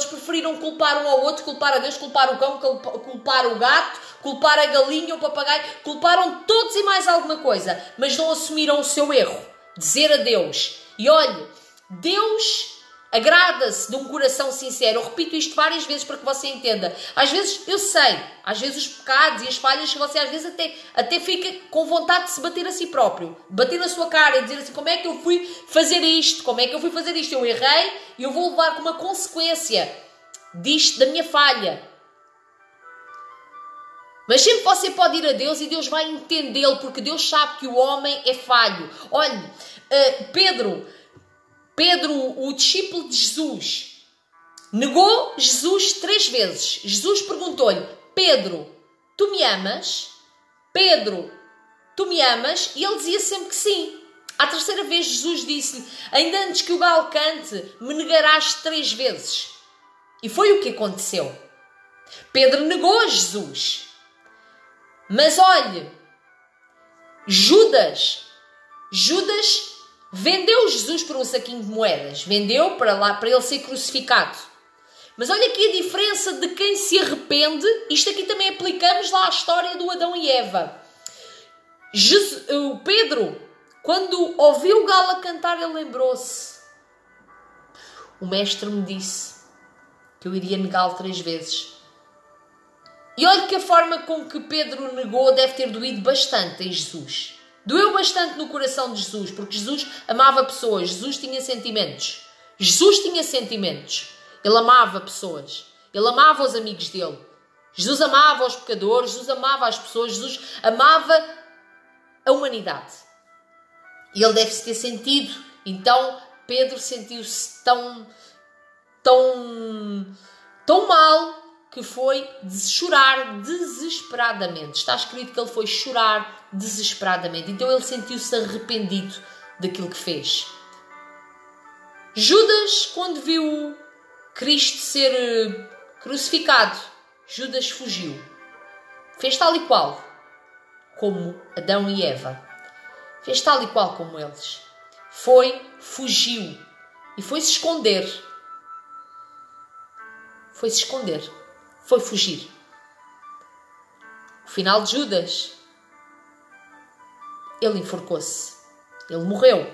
preferiram culpar um ao outro, culpar a Deus, culpar o cão, culpar o gato, culpar a galinha, o papagaio. Culparam todos e mais alguma coisa. Mas não assumiram o seu erro. Dizer a Deus. E olhe, Deus agrada-se de um coração sincero. Eu repito isto várias vezes para que você entenda. Às vezes, eu sei, às vezes os pecados e as falhas que você às vezes até fica com vontade de se bater a si próprio. Bater na sua cara e dizer assim: como é que eu fui fazer isto? Como é que eu fui fazer isto? Eu errei e eu vou levar com uma consequência disto, da minha falha. Mas sempre você pode ir a Deus e Deus vai entendê-lo, porque Deus sabe que o homem é falho. Olhe, Pedro, o discípulo de Jesus, negou Jesus 3 vezes. Jesus perguntou-lhe: Pedro, tu me amas? Pedro, tu me amas? E ele dizia sempre que sim. À terceira vez Jesus disse-lhe: ainda antes que o galo cante, me negarás 3 vezes. E foi o que aconteceu. Pedro negou a Jesus. Mas olhe, Judas vendeu Jesus por um saquinho de moedas. Vendeu para ele ser crucificado. Mas olha aqui a diferença de quem se arrepende. Isto aqui também aplicamos lá à história do Adão e Eva. O Pedro, quando ouviu o galo a cantar, ele lembrou-se: o mestre me disse que eu iria negá-lo 3 vezes. E olha que a forma com que Pedro negou deve ter doído bastante em Jesus. Doeu bastante no coração de Jesus, porque Jesus amava pessoas. Jesus tinha sentimentos. Ele amava pessoas. Ele amava os amigos dele. Jesus amava os pecadores. Jesus amava as pessoas. Jesus amava a humanidade. E ele deve-se ter sentido. Então, Pedro sentiu-se tão mal que foi chorar desesperadamente. Está escrito que ele foi chorar desesperadamente. Então ele sentiu-se arrependido daquilo que fez. Judas, quando viu Cristo ser crucificado, Judas fugiu. Fez tal e qual como Adão e Eva. Fez tal e qual como eles. Fugiu e foi-se esconder. Foi fugir. O final de Judas, ele enforcou-se. Ele morreu.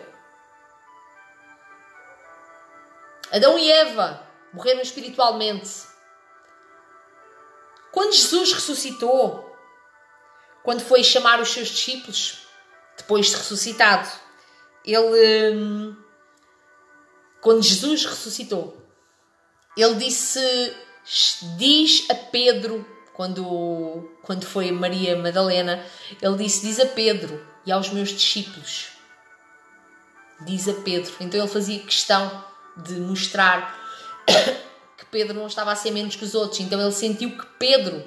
Adão e Eva morreram espiritualmente. Quando Jesus ressuscitou, quando foi chamar os seus discípulos, depois de ressuscitado, quando Jesus ressuscitou, ele diz a Pedro, quando foi a Maria Madalena, ele diz a Pedro e aos meus discípulos. Diz a Pedro. Então ele fazia questão de mostrar que Pedro não estava a ser menos que os outros. Então ele sentiu que Pedro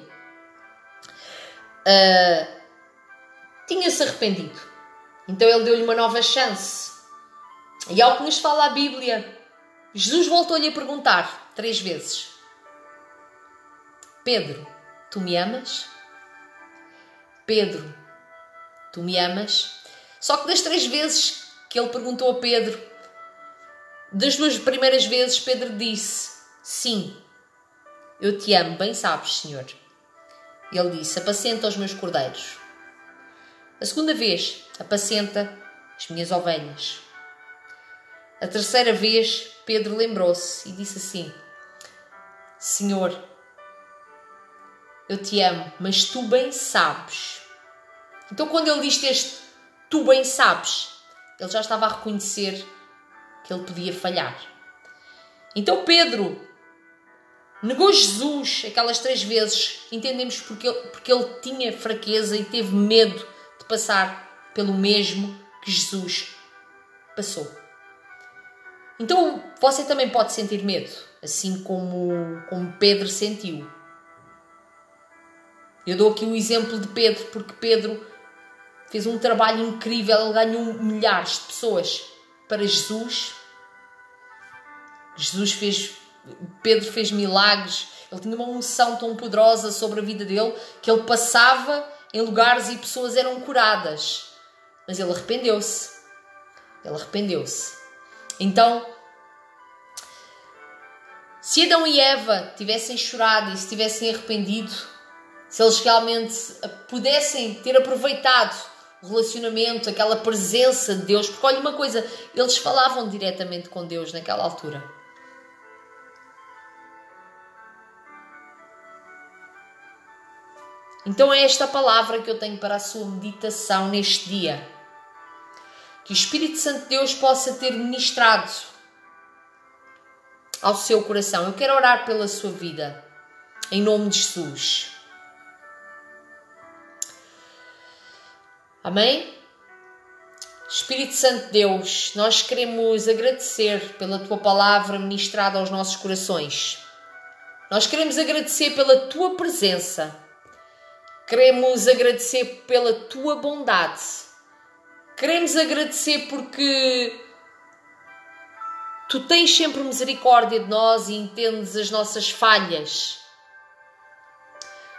tinha-se arrependido. Então ele deu-lhe uma nova chance. E ao que nos fala a Bíblia, Jesus voltou-lhe a perguntar 3 vezes: Pedro, tu me amas? Pedro, tu me amas? Só que das 3 vezes que ele perguntou a Pedro, das 2 primeiras vezes Pedro disse: sim, eu te amo, bem sabes, Senhor. Ele disse: apacenta os meus cordeiros. A segunda vez: apacenta as minhas ovelhas. A terceira vez Pedro lembrou-se e disse assim: Senhor, eu te amo, mas tu bem sabes. Então quando ele diz este tu bem sabes, ele já estava a reconhecer que ele podia falhar. Então Pedro Negou Jesus aquelas 3 vezes. Entendemos porque ele tinha fraqueza e teve medo de passar pelo mesmo que Jesus passou. Então você também pode sentir medo, assim como Pedro sentiu. Eu dou aqui o exemplo de Pedro, porque Pedro fez um trabalho incrível, ele ganhou milhares de pessoas para Jesus. Pedro fez milagres, ele tinha uma unção tão poderosa sobre a vida dele, que ele passava em lugares e pessoas eram curadas. Mas ele arrependeu-se. Então, se Adão e Eva tivessem chorado e se tivessem arrependido, se eles realmente pudessem ter aproveitado o relacionamento, aquela presença de Deus, porque olha uma coisa, eles falavam diretamente com Deus naquela altura. Então é esta palavra que eu tenho para a sua meditação neste dia. Que o Espírito Santo de Deus possa ter ministrado ao seu coração. Eu quero orar pela sua vida, em nome de Jesus. Amém? Espírito Santo de Deus, nós queremos agradecer pela Tua palavra ministrada aos nossos corações. Nós queremos agradecer pela Tua presença. Queremos agradecer pela Tua bondade. Queremos agradecer porque Tu tens sempre misericórdia de nós e entendes as nossas falhas.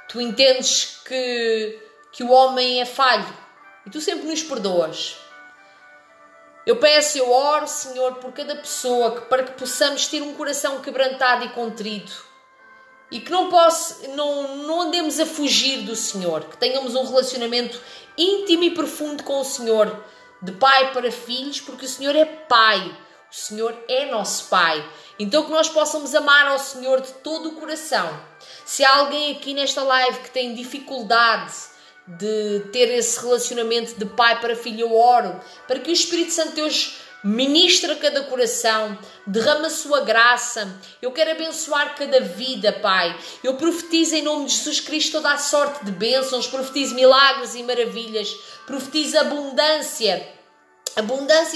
Tu entendes que o homem é falho e Tu sempre nos perdoas. Eu oro, Senhor, por cada pessoa para que possamos ter um coração quebrantado e contrito. E que não andemos a fugir do Senhor. Que tenhamos um relacionamento íntimo e profundo com o Senhor. De pai para filhos, porque o Senhor é Pai. O Senhor é nosso Pai. Então que nós possamos amar ao Senhor de todo o coração. Se há alguém aqui nesta live que tem dificuldade de ter esse relacionamento de pai para filho, eu oro para que o Espírito Santo de Deus ministre a cada coração, derrama a sua graça. Eu quero abençoar cada vida, Pai. Eu profetizo em nome de Jesus Cristo toda a sorte de bênçãos, profetizo milagres e maravilhas, profetizo abundância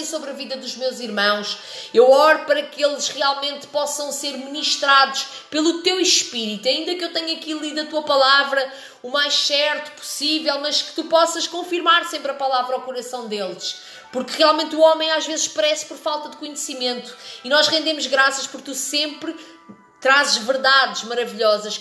sobre a vida dos meus irmãos. Eu oro para que eles realmente possam ser ministrados pelo Teu Espírito, ainda que eu tenha aqui lido a Tua palavra o mais certo possível, mas que Tu possas confirmar sempre a palavra ao coração deles. Porque realmente o homem às vezes perece por falta de conhecimento. E nós rendemos graças porque Tu sempre trazes verdades maravilhosas.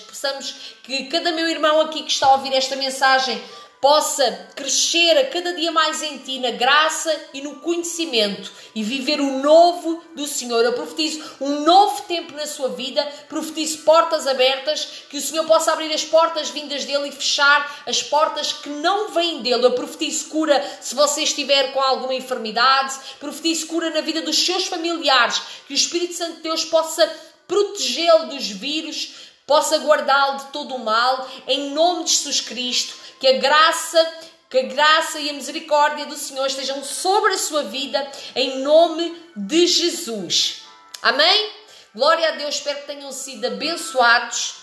Que cada meu irmão aqui que está a ouvir esta mensagem possa crescer a cada dia mais em Ti, na graça e no conhecimento, e viver o novo do Senhor. Eu profetizo um novo tempo na sua vida, profetizo portas abertas, que o Senhor possa abrir as portas vindas dEle e fechar as portas que não vêm dEle. Eu profetizo cura se você estiver com alguma enfermidade, profetizo cura na vida dos seus familiares, que o Espírito Santo de Deus possa protegê-lo dos vírus, possa guardá-lo de todo o mal, em nome de Jesus Cristo. Que a graça e a misericórdia do Senhor estejam sobre a sua vida, em nome de Jesus. Amém? Glória a Deus, espero que tenham sido abençoados.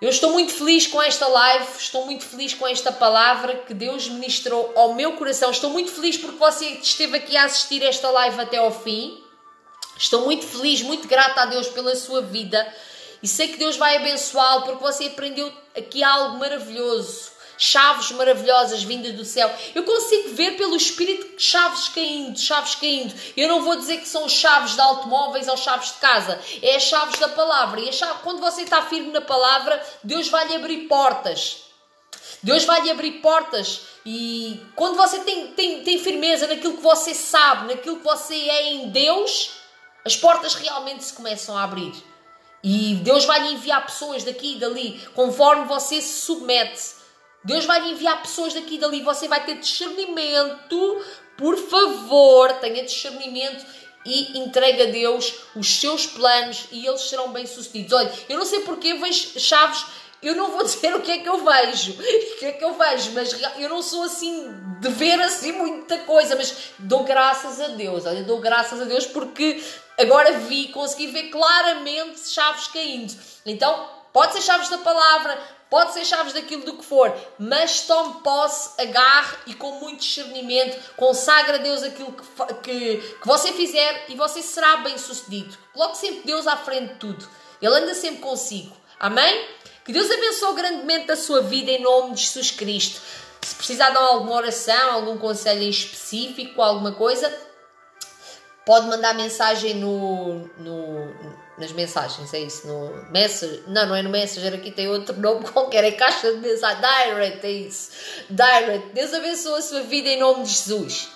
Eu estou muito feliz com esta live, estou muito feliz com esta palavra que Deus ministrou ao meu coração. Estou muito feliz porque você esteve aqui a assistir esta live até ao fim. Estou muito feliz, muito grata a Deus pela sua vida. E sei que Deus vai abençoá-lo porque você aprendeu aqui algo maravilhoso. Chaves maravilhosas vindas do céu. Eu consigo ver pelo Espírito chaves caindo. Eu não vou dizer que são chaves de automóveis ou chaves de casa. É as chaves da palavra. E quando você está firme na palavra, Deus vai-lhe abrir portas. E quando você tem firmeza naquilo que você sabe, naquilo que você é em Deus, as portas realmente se começam a abrir. E Deus vai lhe enviar pessoas daqui e dali, conforme você se submete. Deus vai lhe enviar pessoas daqui e dali. Você vai ter discernimento. Por favor, tenha discernimento e entregue a Deus os seus planos e eles serão bem-sucedidos. Olha, eu não sei porque eu vejo chaves. Eu não vou dizer o que é que eu vejo. Mas eu não sou assim de ver assim muita coisa, mas dou graças a Deus. Olha, dou graças a Deus porque agora consegui ver claramente chaves caindo. Então, pode ser chaves da palavra, pode ser chaves daquilo do que for, mas tome posse, agarre e com muito discernimento, consagra a Deus aquilo que você fizer e você será bem sucedido. Coloque sempre Deus à frente de tudo. Ele anda sempre consigo. Amém? Que Deus abençoe grandemente a sua vida em nome de Jesus Cristo. Se precisar de alguma oração, algum conselho em específico, alguma coisa, pode mandar mensagem nas mensagens, é isso, no Messenger. Não é no Messenger, aqui tem outro nome qualquer, é caixa de mensagem, Direct, é isso. Direct. Deus abençoe a sua vida em nome de Jesus.